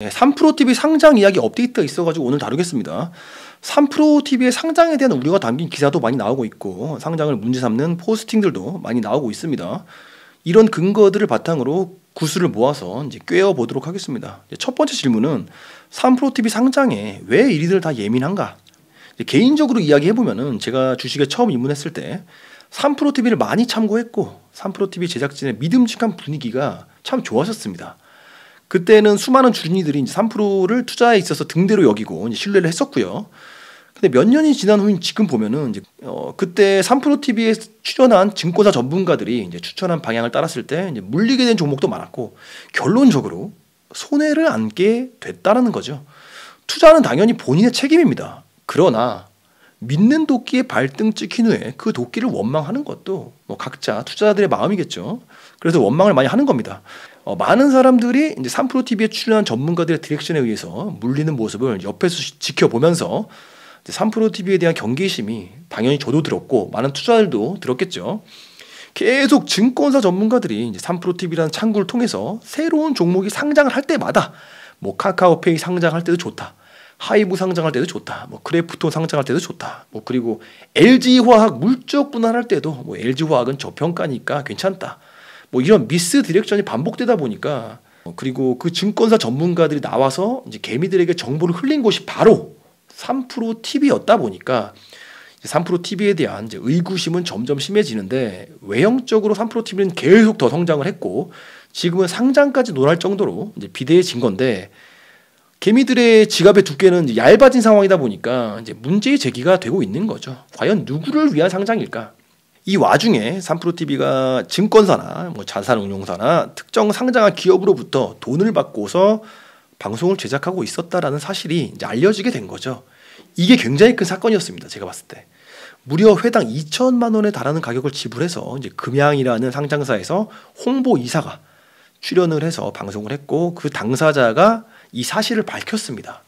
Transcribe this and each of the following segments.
네, 3프로TV 상장 이야기 업데이트가 있어가지고 오늘 다루겠습니다. 3프로TV의 상장에 대한 우려가 담긴 기사도 많이 나오고 있고 상장을 문제 삼는 포스팅들도 많이 나오고 있습니다. 이런 근거들을 바탕으로 구술을 모아서 이제 꿰어 보도록 하겠습니다. 첫 번째 질문은 3프로TV 상장에 왜 이리들 다 예민한가? 개인적으로 이야기해보면은 제가 주식에 처음 입문했을 때 3프로TV를 많이 참고했고 3프로TV 제작진의 믿음직한 분위기가 참 좋았었습니다. 그때는 수많은 주린이들이 이제 3프로를 투자에 있어서 등대로 여기고 이제 신뢰를 했었고요. 근데 몇 년이 지난 후인 지금 보면은 이제 그때 3프로TV에 출연한 증권사 전문가들이 이제 추천한 방향을 따랐을 때 이제 물리게 된 종목도 많았고 결론적으로 손해를 안게 됐다라는 거죠. 투자는 당연히 본인의 책임입니다. 그러나 믿는 도끼에 발등 찍힌 후에 그 도끼를 원망하는 것도 뭐 각자 투자자들의 마음이겠죠. 그래서 원망을 많이 하는 겁니다. 많은 사람들이 이제 3프로TV에 출연한 전문가들의 디렉션에 의해서 물리는 모습을 옆에서 지켜보면서 3프로TV에 대한 경계심이 당연히 저도 들었고 많은 투자자들도 들었겠죠. 계속 증권사 전문가들이 이제 3프로TV라는 창구를 통해서 새로운 종목이 상장을 할 때마다 뭐 카카오페이 상장할 때도 좋다. 하이브 상장할 때도 좋다. 뭐 크래프톤 상장할 때도 좋다. 뭐 그리고 LG화학 물적 분할할 때도 뭐 LG화학은 저평가니까 괜찮다. 뭐 이런 미스 디렉션이 반복되다 보니까 그리고 그 증권사 전문가들이 나와서 이제 개미들에게 정보를 흘린 곳이 바로 3프로TV였다 보니까 3프로TV에 대한 이제 의구심은 점점 심해지는데 외형적으로 3프로TV는 계속 더 성장을 했고 지금은 상장까지 논할 정도로 이제 비대해진 건데 개미들의 지갑의 두께는 이제 얇아진 상황이다 보니까 이제 문제 제기가 되고 있는 거죠. 과연 누구를 위한 상장일까? 이 와중에 3프로TV가 증권사나 뭐 자산운용사나 특정 상장한 기업으로부터 돈을 받고서 방송을 제작하고 있었다라는 사실이 이제 알려지게 된 거죠. 이게 굉장히 큰 사건이었습니다. 제가 봤을 때 무려 회당 2천만 원에 달하는 가격을 지불해서 이제 금양이라는 상장사에서 홍보 이사가 출연을 해서 방송을 했고 그 당사자가 이 사실을 밝혔습니다.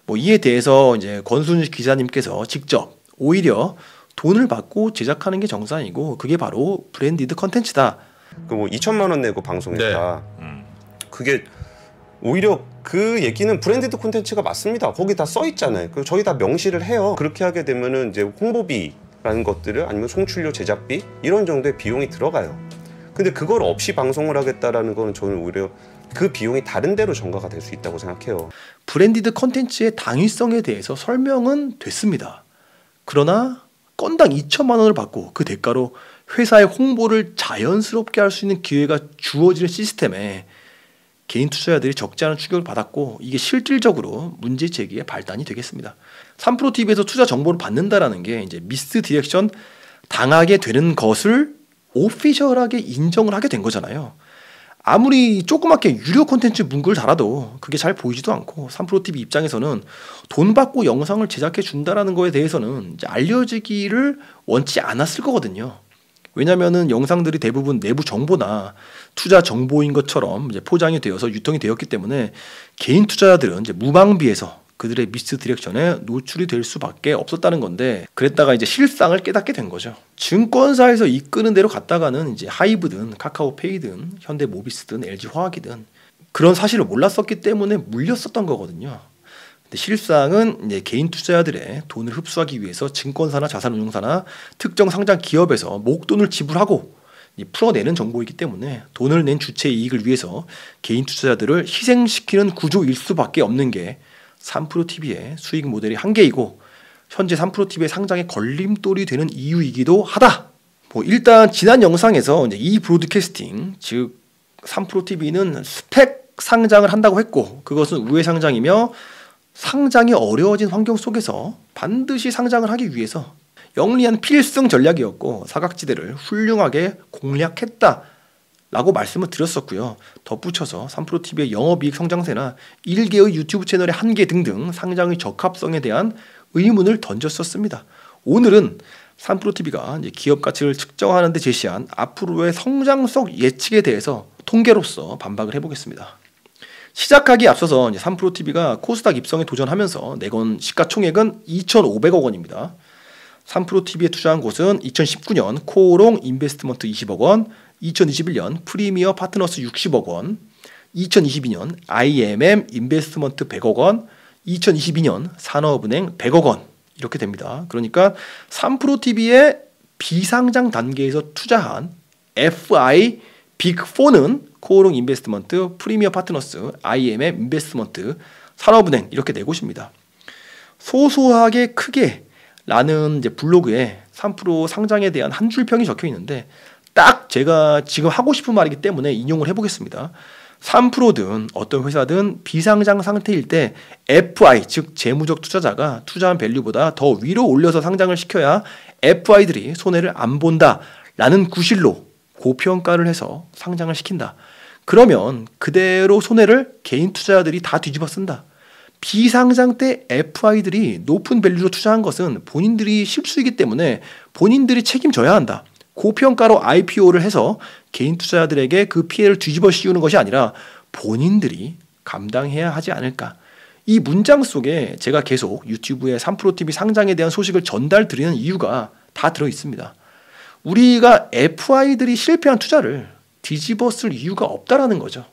뭐 이에 대해서 이제 권순식 기자님께서 직접 오히려 돈을 받고 제작하는 게 정상이고 그게 바로 브랜디드 컨텐츠다. 그 뭐 2천만 원 내고 방송했다. 그게 오히려 그 얘기는 브랜디드 콘텐츠가 맞습니다. 거기 다 써 있잖아요. 그 저희 다 명시를 해요. 그렇게 하게 되면은 이제 홍보비라는 것들을 아니면 송출료 제작비 이런 정도의 비용이 들어가요. 근데 그걸 없이 방송을 하겠다라는 거는 저는 오히려 그 비용이 다른 데로 전가가 될 수 있다고 생각해요. 브랜디드 컨텐츠의 당위성에 대해서 설명은 됐습니다. 그러나 건당 2천만 원을 받고 그 대가로 회사의 홍보를 자연스럽게 할 수 있는 기회가 주어지는 시스템에 개인 투자자들이 적지 않은 충격을 받았고 이게 실질적으로 문제 제기의 발단이 되겠습니다. 3프로TV에서 투자 정보를 받는다라는 게 이제 미스 디렉션 당하게 되는 것을 오피셜하게 인정을 하게 된 거잖아요. 아무리 조그맣게 유료 콘텐츠 문구를 달아도 그게 잘 보이지도 않고 3프로TV 입장에서는 돈 받고 영상을 제작해 준다라는 거에 대해서는 이제 알려지기를 원치 않았을 거거든요. 왜냐면은 영상들이 대부분 내부 정보나 투자 정보인 것처럼 이제 포장이 되어서 유통이 되었기 때문에 개인 투자자들은 이제 무방비해서 그들의 미스 디렉션에 노출이 될 수밖에 없었다는 건데 그랬다가 이제 실상을 깨닫게 된 거죠. 증권사에서 이끄는 대로 갔다가는 이제 하이브든 카카오페이든 현대모비스든 LG화학이든 그런 사실을 몰랐었기 때문에 물렸었던 거거든요. 근데 실상은 이제 개인 투자자들의 돈을 흡수하기 위해서 증권사나 자산운용사나 특정 상장 기업에서 목돈을 지불하고 풀어내는 정보이기 때문에 돈을 낸 주체의 이익을 위해서 개인 투자자들을 희생시키는 구조일 수밖에 없는 게 3프로TV의 수익 모델의 한계이고 현재 3프로TV의 상장에 걸림돌이 되는 이유이기도 하다. 뭐 일단 지난 영상에서 이제 이 브로드캐스팅 즉 3프로TV는 스펙 상장을 한다고 했고 그것은 우회 상장이며 상장이 어려워진 환경 속에서 반드시 상장을 하기 위해서 영리한 필승 전략이었고 사각지대를 훌륭하게 공략했다. 라고 말씀을 드렸었고요. 덧붙여서 3프로TV의 영업이익 성장세나 1개의 유튜브 채널의 한계 등등 상장의 적합성에 대한 의문을 던졌었습니다. 오늘은 3프로TV가 이제 기업 가치를 측정하는 데 제시한 앞으로의 성장성 예측에 대해서 통계로서 반박을 해보겠습니다. 시작하기에 앞서서 이제 3프로TV가 코스닥 입성에 도전하면서 내건 시가총액은 2,500억 원입니다. 3프로TV에 투자한 곳은 2019년 코오롱 인베스트먼트 20억 원, 2021년 프리미어 파트너스 60억 원, 2022년 IMM 인베스트먼트 100억 원, 2022년 산업은행 100억 원 이렇게 됩니다. 그러니까 3프로TV의 비상장 단계에서 투자한 FI 빅4는 코오롱 인베스트먼트, 프리미어 파트너스, IMM 인베스트먼트, 산업은행 이렇게 네 곳입니다. 소소하게 크게 라는 이제 블로그에 3프로 상장에 대한 한 줄 평이 적혀 있는데 딱 제가 지금 하고 싶은 말이기 때문에 인용을 해보겠습니다. 3프로든 어떤 회사든 비상장 상태일 때 FI 즉 재무적 투자자가 투자한 밸류보다 더 위로 올려서 상장을 시켜야 FI들이 손해를 안 본다 라는 구실로 고평가를 해서 상장을 시킨다. 그러면 그대로 손해를 개인 투자자들이 다 뒤집어 쓴다. 비상장 때 FI들이 높은 밸류로 투자한 것은 본인들이 실수이기 때문에 본인들이 책임져야 한다. 고평가로 IPO를 해서 개인 투자자들에게 그 피해를 뒤집어 씌우는 것이 아니라 본인들이 감당해야 하지 않을까. 이 문장 속에 제가 계속 유튜브에 3프로TV 상장에 대한 소식을 전달 드리는 이유가 다 들어 있습니다. 우리가 FI들이 실패한 투자를 뒤집어 쓸 이유가 없다라는 거죠.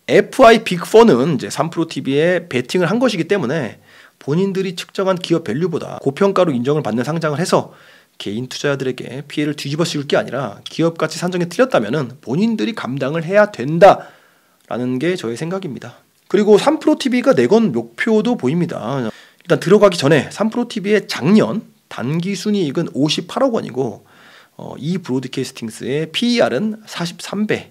FI 빅4는 이제 3프로TV에 베팅을 한 것이기 때문에 본인들이 측정한 기업 밸류보다 고평가로 인정을 받는 상장을 해서 개인 투자자들에게 피해를 뒤집어 씌울 게 아니라 기업 가치 산정에 틀렸다면 본인들이 감당을 해야 된다라는 게 저의 생각입니다. 그리고 3프로TV가 내건 목표도 보입니다. 일단 들어가기 전에 3프로TV의 작년 단기 순이익은 58억 원이고 이 브로드캐스팅스의 PER은 43배.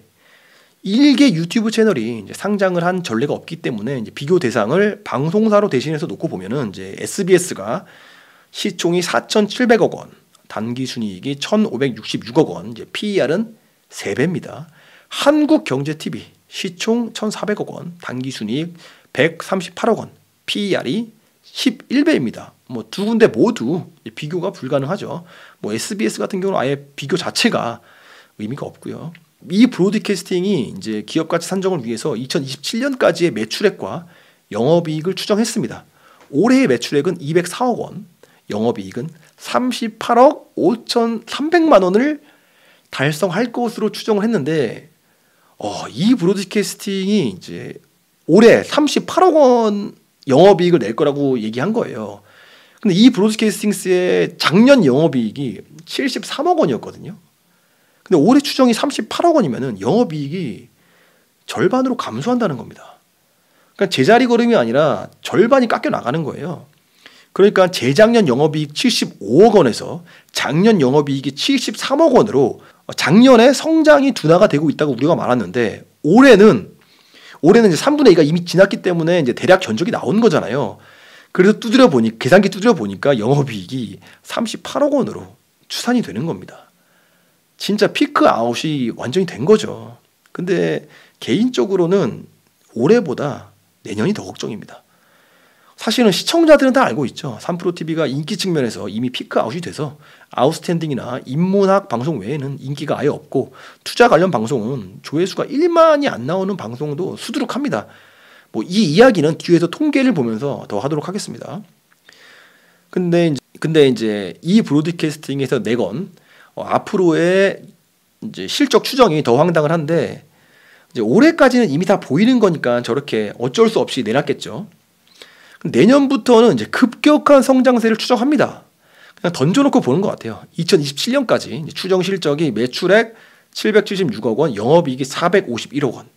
일개 유튜브 채널이 이제 상장을 한 전례가 없기 때문에 이제 비교 대상을 방송사로 대신해서 놓고 보면은 이제 SBS가 시총이 4,700억 원, 단기 순이익이 1,566억 원, 이제 PER은 3배입니다. 한국경제TV 시총 1,400억 원, 단기 순이익 138억 원, PER이 11배입니다. 뭐 두 군데 모두 비교가 불가능하죠. 뭐 SBS 같은 경우는 아예 비교 자체가 의미가 없고요. 이 브로드캐스팅이 이제 기업 가치 산정을 위해서 2027년까지의 매출액과 영업이익을 추정했습니다. 올해의 매출액은 204억 원, 영업이익은 38억 5,300만 원을 달성할 것으로 추정을 했는데 이 브로드캐스팅이 이제 올해 38억 원 영업이익을 낼 거라고 얘기한 거예요. 근데 이 브로드캐스팅스의 작년 영업이익이 73억 원이었거든요. 근데 올해 추정이 38억 원이면은 영업이익이 절반으로 감소한다는 겁니다. 그러니까 제자리 걸음이 아니라 절반이 깎여 나가는 거예요. 그러니까 재작년 영업이익 75억 원에서 작년 영업이익이 73억 원으로 작년에 성장이 둔화가 되고 있다고 우리가 말았는데 올해는 이제 3분의 2가 이미 지났기 때문에 이제 대략 견적이 나온 거잖아요. 그래서 계산기 두드려 보니까 영업이익이 38억 원으로 추산이 되는 겁니다. 진짜 피크 아웃이 완전히 된 거죠. 근데 개인적으로는 올해보다 내년이 더 걱정입니다. 사실은 시청자들은 다 알고 있죠. 3프로TV가 인기 측면에서 이미 피크 아웃이 돼서 아웃스탠딩이나 인문학 방송 외에는 인기가 아예 없고 투자 관련 방송은 조회수가 1만이 안 나오는 방송도 수두룩합니다. 뭐 이 이야기는 뒤에서 통계를 보면서 더 하도록 하겠습니다. 근데 이제 이 브로드캐스팅에서 내건 앞으로의 이제 실적 추정이 더 황당을 한데 이제 올해까지는 이미 다 보이는 거니까 저렇게 어쩔 수 없이 내놨겠죠. 내년부터는 이제 급격한 성장세를 추정합니다. 그냥 던져놓고 보는 것 같아요. 2027년까지 추정 실적이 매출액 776억 원, 영업이익이 451억 원.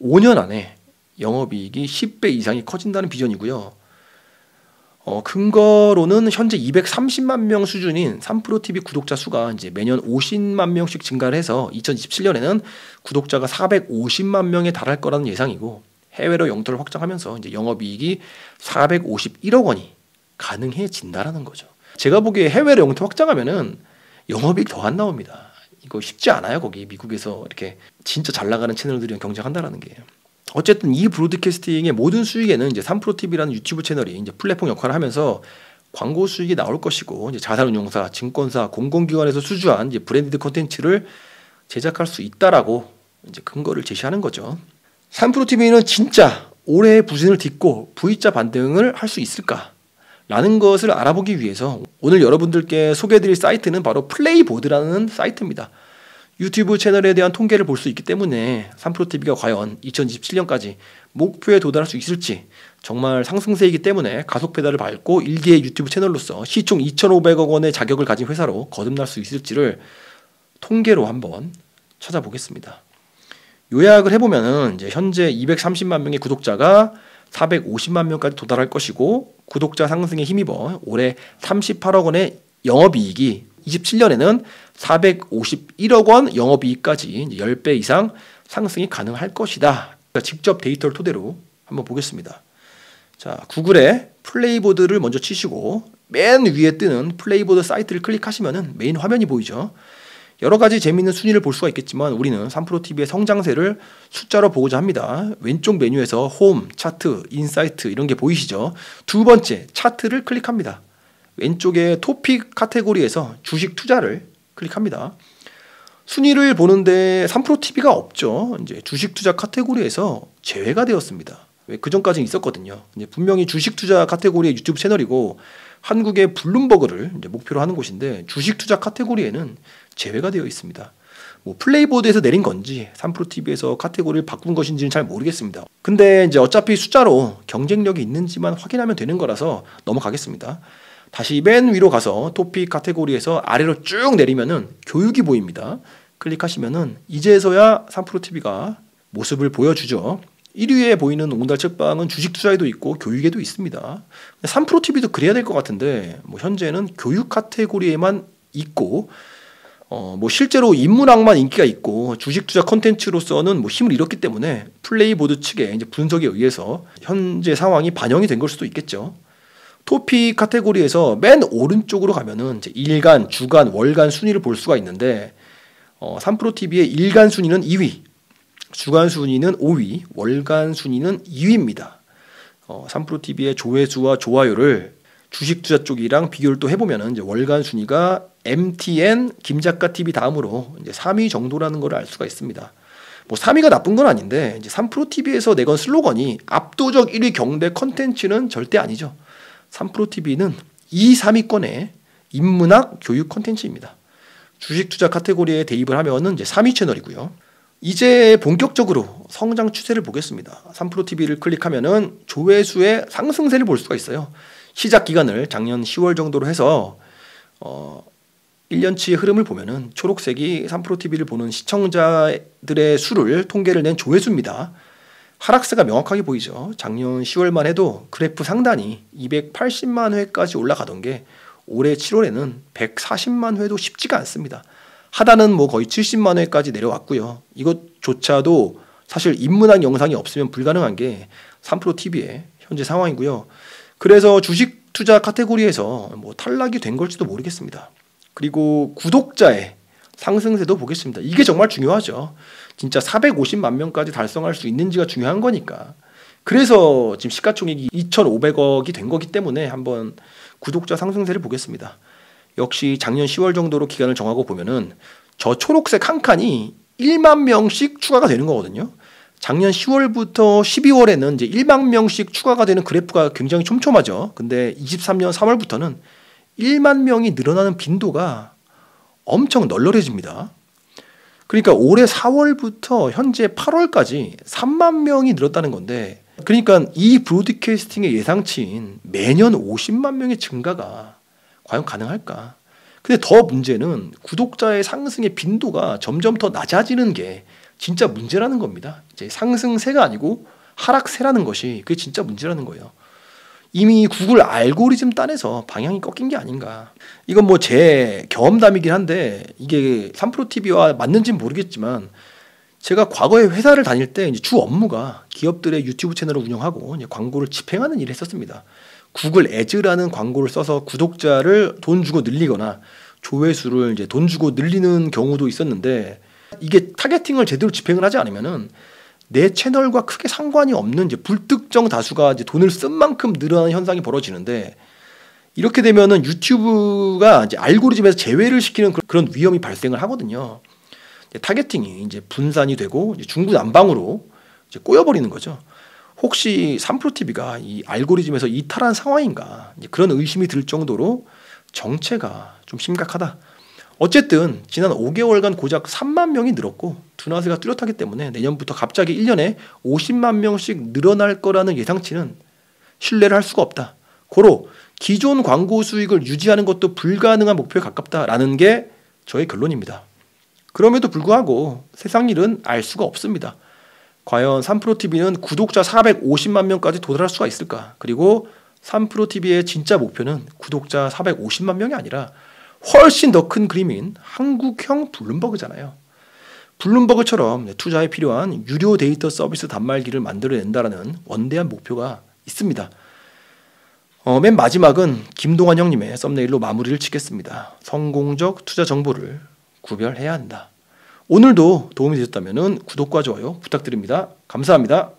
5년 안에 영업이익이 10배 이상이 커진다는 비전이고요. 근거로는 현재 230만 명 수준인 3프로TV 구독자 수가 이제 매년 50만 명씩 증가를 해서 2027년에는 구독자가 450만 명에 달할 거라는 예상이고 해외로 영토를 확장하면서 이제 영업이익이 451억 원이 가능해진다라는 거죠. 제가 보기에 해외로 영토 확장하면은 영업이익 더 안 나옵니다. 이거 쉽지 않아요. 거기 미국에서 이렇게 진짜 잘 나가는 채널들이랑 경쟁한다라는 게. 어쨌든 이 브로드캐스팅의 모든 수익에는 이제 3프로TV라는 유튜브 채널이 이제 플랫폼 역할을 하면서 광고 수익이 나올 것이고 이제 자산운용사, 증권사, 공공기관에서 수주한 이제 브랜디드 콘텐츠를 제작할 수 있다라고 이제 근거를 제시하는 거죠. 3프로TV는 진짜 올해의 부진을 딛고 V자 반등을 할 수 있을까? 라는 것을 알아보기 위해서 오늘 여러분들께 소개해드릴 사이트는 바로 플레이보드라는 사이트입니다. 유튜브 채널에 대한 통계를 볼 수 있기 때문에 3프로TV가 과연 2027년까지 목표에 도달할 수 있을지, 정말 상승세이기 때문에 가속 페달을 밟고 일개의 유튜브 채널로서 시총 2,500억 원의 자격을 가진 회사로 거듭날 수 있을지를 통계로 한번 찾아보겠습니다. 요약을 해보면은 이제 현재 230만 명의 구독자가 450만 명까지 도달할 것이고, 구독자 상승에 힘입어 올해 38억 원의 영업이익이 27년에는 451억 원 영업이익까지 10배 이상 상승이 가능할 것이다. 직접 데이터를 토대로 한번 보겠습니다. 자, 구글에 플레이보드를 먼저 치시고 맨 위에 뜨는 플레이보드 사이트를 클릭하시면은 메인 화면이 보이죠. 여러 가지 재미있는 순위를 볼 수가 있겠지만 우리는 3프로TV의 성장세를 숫자로 보고자 합니다. 왼쪽 메뉴에서 홈, 차트, 인사이트 이런 게 보이시죠? 두 번째 차트를 클릭합니다. 왼쪽에 토픽 카테고리에서 주식 투자를 클릭합니다. 순위를 보는데 3프로TV가 없죠. 이제 주식 투자 카테고리에서 제외가 되었습니다. 그 전까지는 있었거든요. 이제 분명히 주식 투자 카테고리의 유튜브 채널이고 한국의 블룸버그를 이제 목표로 하는 곳인데 주식 투자 카테고리에는 제외가 되어 있습니다. 뭐 플레이보드에서 내린 건지 3프로TV에서 카테고리를 바꾼 것인지는 잘 모르겠습니다. 근데 이제 어차피 숫자로 경쟁력이 있는지만 확인하면 되는 거라서 넘어가겠습니다. 다시 맨 위로 가서 토픽 카테고리에서 아래로 쭉 내리면은 교육이 보입니다. 클릭하시면은 이제서야 3프로TV가 모습을 보여주죠. 1위에 보이는 옹달 책방은 주식 투자에도 있고 교육에도 있습니다. 3프로TV도 그래야 될 것 같은데 뭐 현재는 교육 카테고리에만 있고 뭐 실제로 인문학만 인기가 있고 주식 투자 콘텐츠로서는 뭐 힘을 잃었기 때문에 플레이보드 측의 이제 분석에 의해서 현재 상황이 반영이 된 걸 수도 있겠죠. 토픽 카테고리에서 맨 오른쪽으로 가면은 이제 일간, 주간, 월간 순위를 볼 수가 있는데 3프로TV의 일간 순위는 2위, 주간 순위는 5위, 월간 순위는 2위입니다. 3프로TV의 조회수와 좋아요를 주식 투자 쪽이랑 비교를 또 해보면은 이제 월간 순위가 MTN, 김작가 TV 다음으로 이제 3위 정도라는 걸 알 수가 있습니다. 뭐 3위가 나쁜 건 아닌데 이제 3프로TV에서 내건 슬로건이 압도적 1위 경대 컨텐츠는 절대 아니죠. 3프로TV는 2, 3위권의 인문학 교육 컨텐츠입니다. 주식 투자 카테고리에 대입을 하면은 이제 3위 채널이고요. 이제 본격적으로 성장 추세를 보겠습니다. 3프로TV를 클릭하면은 조회수의 상승세를 볼 수가 있어요. 시작 기간을 작년 10월 정도로 해서 1년치의 흐름을 보면은 초록색이 3프로TV를 보는 시청자들의 수를 통계를 낸 조회수입니다. 하락세가 명확하게 보이죠. 작년 10월만 해도 그래프 상단이 280만 회까지 올라가던 게 올해 7월에는 140만 회도 쉽지가 않습니다. 하단은 뭐 거의 70만 회까지 내려왔고요. 이것조차도 사실 인문학 영상이 없으면 불가능한 게 3프로TV의 현재 상황이고요. 그래서 주식 투자 카테고리에서 뭐 탈락이 된 걸지도 모르겠습니다. 그리고 구독자의 상승세도 보겠습니다. 이게 정말 중요하죠. 진짜 450만 명까지 달성할 수 있는지가 중요한 거니까. 그래서 지금 시가총액이 2,500억이 된 거기 때문에 한번 구독자 상승세를 보겠습니다. 역시 작년 10월 정도로 기간을 정하고 보면은 저 초록색 한 칸이 1만 명씩 추가가 되는 거거든요. 작년 10월부터 12월에는 이제 1만 명씩 추가가 되는 그래프가 굉장히 촘촘하죠. 근데 23년 3월부터는 1만 명이 늘어나는 빈도가 엄청 널널해집니다. 그러니까 올해 4월부터 현재 8월까지 3만 명이 늘었다는 건데, 그러니까 이 브로드캐스팅의 예상치인 매년 50만 명의 증가가 과연 가능할까? 근데 더 문제는 구독자의 상승의 빈도가 점점 더 낮아지는 게 진짜 문제라는 겁니다. 이제 상승세가 아니고 하락세라는 것이 그게 진짜 문제라는 거예요. 이미 구글 알고리즘 딴에서 방향이 꺾인 게 아닌가. 이건 뭐 제 경험담이긴 한데 이게 3프로TV와 맞는지는 모르겠지만 제가 과거에 회사를 다닐 때 이제 주 업무가 기업들의 유튜브 채널을 운영하고 이제 광고를 집행하는 일을 했었습니다. 구글 애즈라는 광고를 써서 구독자를 돈 주고 늘리거나 조회수를 이제 돈 주고 늘리는 경우도 있었는데, 이게 타겟팅을 제대로 집행을 하지 않으면은 내 채널과 크게 상관이 없는 이제 불특정 다수가 이제 돈을 쓴 만큼 늘어나는 현상이 벌어지는데, 이렇게 되면은 유튜브가 이제 알고리즘에서 제외를 시키는 그런 위험이 발생을 하거든요. 타겟팅이 이제 분산이 되고 이제 중구난방으로 이제 꼬여버리는 거죠. 혹시 3프로TV가 이 알고리즘에서 이탈한 상황인가, 이제 그런 의심이 들 정도로 정체가 좀 심각하다. 어쨌든 지난 5개월간 고작 3만 명이 늘었고 둔화세가 뚜렷하기 때문에 내년부터 갑자기 1년에 50만 명씩 늘어날 거라는 예상치는 신뢰를 할 수가 없다. 고로 기존 광고 수익을 유지하는 것도 불가능한 목표에 가깝다라는 게 저의 결론입니다. 그럼에도 불구하고 세상 일은 알 수가 없습니다. 과연 3프로TV는 구독자 450만 명까지 도달할 수가 있을까? 그리고 3프로TV의 진짜 목표는 구독자 450만 명이 아니라 훨씬 더 큰 그림인 한국형 블룸버그잖아요. 블룸버그처럼 투자에 필요한 유료 데이터 서비스 단말기를 만들어낸다는 원대한 목표가 있습니다. 맨 마지막은 김동완 형님의 썸네일로 마무리를 짓겠습니다. 성공적 투자 정보를 구별해야 한다. 오늘도 도움이 되셨다면 구독과 좋아요 부탁드립니다. 감사합니다.